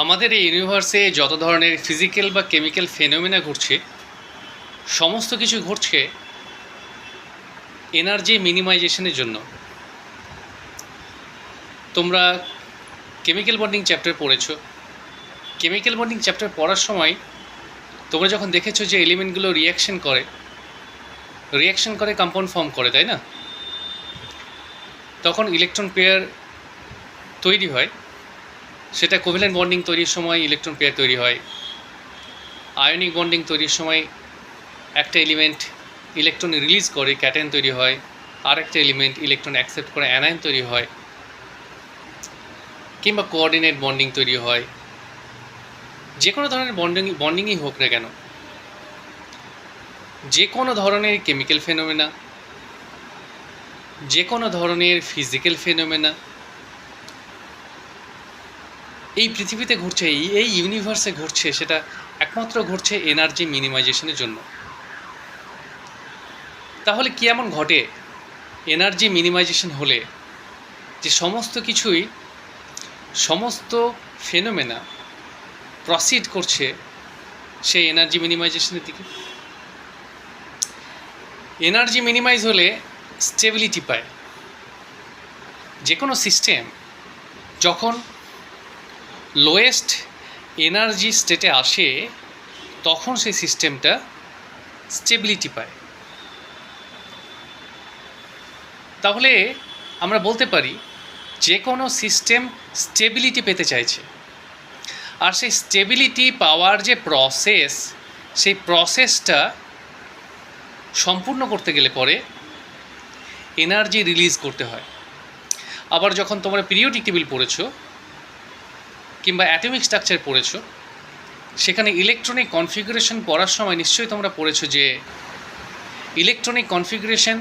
আমাদের এই ইউনিভার্সে যত ধরনের ফিজিক্যাল বা কেমিক্যাল ফেনোমেনা ঘটছে, সমস্ত কিছু ঘটছে এনার্জি মিনিমাইজেশনের জন্য। তোমরা কেমিক্যাল বন্ডিং চ্যাপ্টার পড়েছো। কেমিক্যাল বন্ডিং চ্যাপ্টার পড়ার সময় তোমরা যখন দেখেছো যে এলিমেন্টগুলো রিয়াকশন করে কম্পাউন্ড ফর্ম করে, তাই না? তখন ইলেকট্রন পেয়ার তৈরি হয়। সেটা কোভ্যালেন্ট বন্ডিং তৈরির সময় ইলেকট্রন পেয়ার তৈরি হয়। আয়নিক বন্ডিং তৈরির সময় একটা এলিমেন্ট ইলেকট্রন রিলিজ করে ক্যাটায়ন তৈরি হয়, আর একটা এলিমেন্ট ইলেকট্রন অ্যাকসেপ্ট করে অ্যানায়ন তৈরি হয়, কিংবা কোঅর্ডিনেট বন্ডিং তৈরি হয়। যে কোনো ধরনের বন্ডিংই হোক না কেন, যে কোনো ধরনের কেমিক্যাল ফেনোমেনা, যে কোনো ধরনের ফিজিক্যাল ফেনোমেনা এই পৃথিবীতে ঘটছে, এই ইউনিভার্সে ঘটছে, সেটা একমাত্র ঘটছে এনার্জি মিনিমাইজেশনের জন্য। তাহলে কি এমন ঘটে এনার্জি মিনিমাইজেশন হলে যে সমস্ত ফেনোমেনা প্রসিড করছে সেই এনার্জি মিনিমাইজেশনের দিকে? এনার্জি মিনিমাইজ হলে স্টেবিলিটি পায়। যে কোনো সিস্টেম যখন লোয়েস্ট এনার্জি স্টেটে আসে তখন সেই সিস্টেমটা স্টেবিলিটি পায়। তাহলে আমরা বলতে পারি যে কোনো সিস্টেম স্টেবিলিটি পেতে চাইছে, আর সেই স্টেবিলিটি পাওয়ার যে প্রসেস, সেই প্রসেসটা সম্পূর্ণ করতে গেলে পরে এনার্জি রিলিজ করতে হয়। আবার যখন তোমরা পিরিয়ডিক টেবিল পড়েছো কিংবা অ্যাটমিক স্ট্রাকচার পড়েছো, সেখানে ইলেকট্রনিক কনফিগারেশন পড়ার সময় নিশ্চয়ই তোমরা পড়েছো যে ইলেকট্রনিক কনফিগারেশন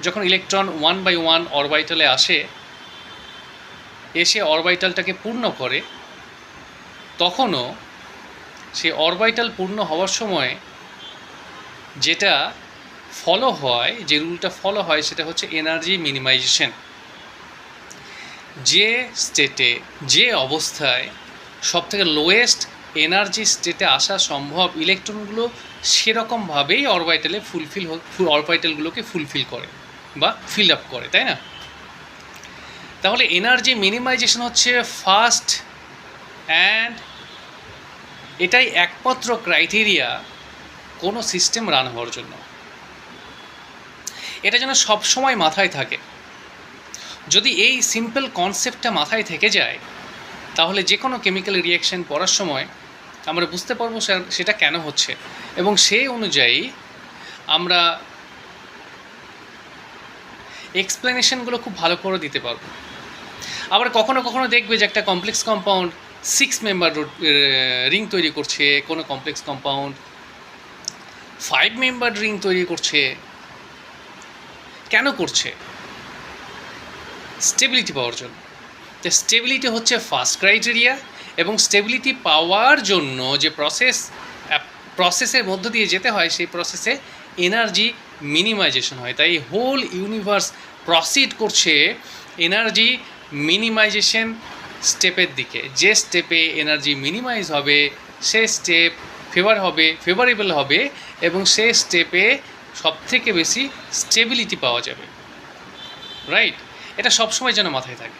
যখন ইলেকট্রন 1 by 1 অরবিটালে এসে অরবিটালটাকে পূর্ণ করে, তখনও সেই অরবিটাল পূর্ণ হওয়ার সময় যেটা ফলো হয়, যে রুলটা ফলো হয়, সেটা হচ্ছে এনার্জি মিনিমাইজেশন। যে স্টেটে, যে অবস্থায় সবথেকে লোয়েস্ট এনার্জি স্টেটে আসা সম্ভব, ইলেকট্রনগুলো সেরকমভাবেই অরবিটালগুলোকে ফুলফিল করে বা ফিল আপ করে, তাই না? তাহলে এনার্জি মিনিমাইজেশন হচ্ছে ফার্স্ট অ্যান্ড এটাই একমাত্র ক্রাইটেরিয়া কোনো সিস্টেম রান হওয়ার জন্য। এটা যেন সবসময় মাথায় থাকে। যদি এই সিম্পল কনসেপ্টটা মাথায় থেকে যায়, তাহলে যে কোনো কেমিক্যাল রিয়াকশন পড়ার সময় আমরা বুঝতে পারবো সেটা কেন হচ্ছে, এবং সেই অনুযায়ী আমরা এক্সপ্লেনেশনগুলো খুব ভালো করে দিতে পারবো। আবার কখনো কখনো দেখবে যে একটা কমপ্লেক্স কম্পাউন্ড 6 মেম্বার রিং তৈরি করছে, কোনো কমপ্লেক্স কম্পাউন্ড 5 মেম্বার রিং তৈরি করছে। কেন করছে? স্টেবিলিটি পাওয়ার জন্য। তো স্টেবিলিটি হচ্ছে ফার্স্ট ক্রাইটেরিয়া, এবং স্টেবিলিটি পাওয়ার জন্য যে প্রসেসের মধ্য দিয়ে যেতে হয়, সেই প্রসেসে এনার্জি মিনিমাইজেশন হয়। তাই হোল ইউনিভার্স প্রসিড করছে এনার্জি মিনিমাইজেশন স্টেপের দিকে। যে স্টেপে এনার্জি মিনিমাইজ হবে সে স্টেপ ফেভারেবল হবে, এবং সে স্টেপে সবথেকে বেশি স্টেবিলিটি পাওয়া যাবে। রাইট? এটা সবসময় যেন মাথায় থাকে।